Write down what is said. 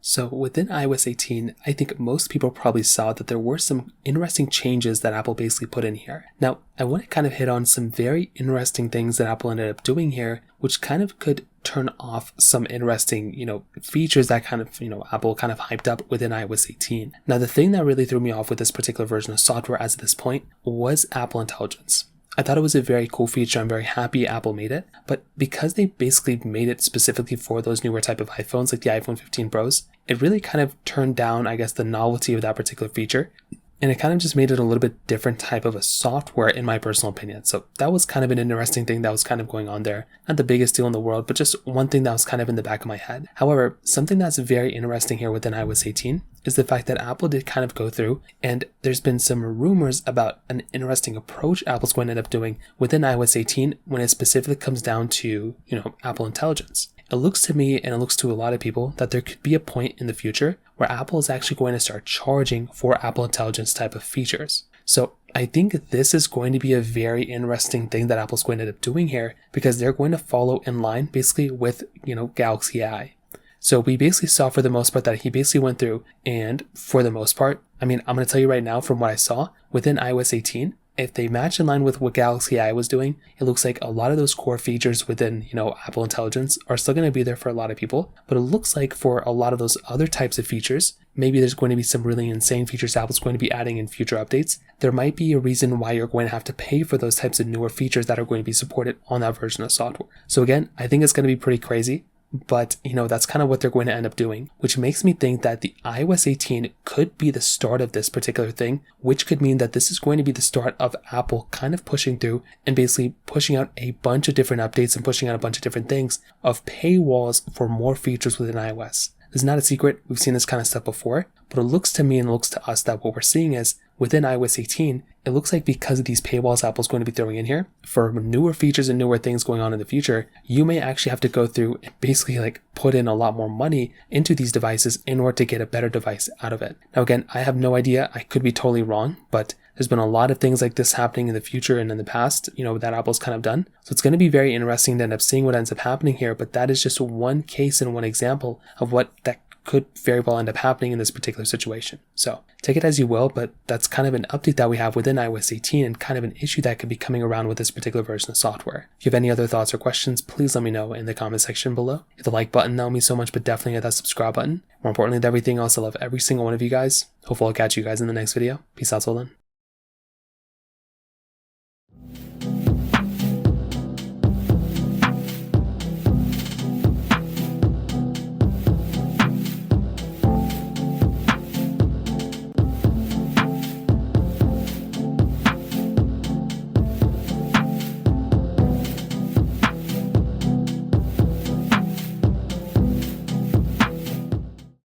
So within iOS 18, I think most people probably saw that there were some interesting changes that Apple basically put in here. Now, I want to kind of hit on some very interesting things that Apple ended up doing here, which kind of could turn off some interesting, features that kind of, Apple kind of hyped up within iOS 18. Now, the thing that really threw me off with this particular version of software as of this point was Apple Intelligence. I thought it was a very cool feature. I'm very happy Apple made it, but because they basically made it specifically for those newer type of iPhones like the iPhone 15 Pros, it really kind of turned down, I guess, the novelty of that particular feature. And it kind of just made it a little bit different type of a software in my personal opinion. So that was kind of an interesting thing that was kind of going on there. Not the biggest deal in the world, but just one thing that was kind of in the back of my head. However, something that's very interesting here within iOS 18 is the fact that Apple did kind of go through, and there's been some rumors about an interesting approach Apple's going to end up doing within iOS 18 when it specifically comes down to, Apple Intelligence. It looks to me, and it looks to a lot of people, that there could be a point in the future where Apple is actually going to start charging for Apple Intelligence type of features. So I think this is going to be a very interesting thing that Apple's going to end up doing here, because they're going to follow in line basically with, Galaxy AI. So we basically saw for the most part that he basically went through, and for the most part, I'm going to tell you right now from what I saw within iOS 18, if they match in line with what Galaxy AI was doing, it looks like a lot of those core features within, Apple Intelligence are still going to be there for a lot of people. But it looks like for a lot of those other types of features, maybe there's going to be some really insane features Apple's going to be adding in future updates. There might be a reason why you're going to have to pay for those types of newer features that are going to be supported on that version of software. So again, I think it's going to be pretty crazy. But, that's kind of what they're going to end up doing, which makes me think that the iOS 18 could be the start of this particular thing, which could mean that this is going to be the start of Apple kind of pushing through and basically pushing out a bunch of different updates and pushing out a bunch of different things of paywalls for more features within iOS. This is not a secret. We've seen this kind of stuff before, but it looks to me and it looks to us that what we're seeing is within iOS 18, it looks like because of these paywalls Apple's going to be throwing in here, for newer features and newer things going on in the future, you may actually have to go through and basically put in a lot more money into these devices in order to get a better device out of it. Now again, I have no idea. I could be totally wrong, but there's been a lot of things like this happening in the future and in the past, that Apple's kind of done. So it's going to be very interesting to end up seeing what ends up happening here, but that is just one case and one example of what that could very well end up happening in this particular situation. So take it as you will, but that's kind of an update that we have within iOS 18 and kind of an issue that could be coming around with this particular version of software. If you have any other thoughts or questions, please let me know in the comment section below. Hit the like button, that would mean so much, but definitely hit that subscribe button. More importantly than everything else, I love every single one of you guys. Hopefully I'll catch you guys in the next video. Peace out till then.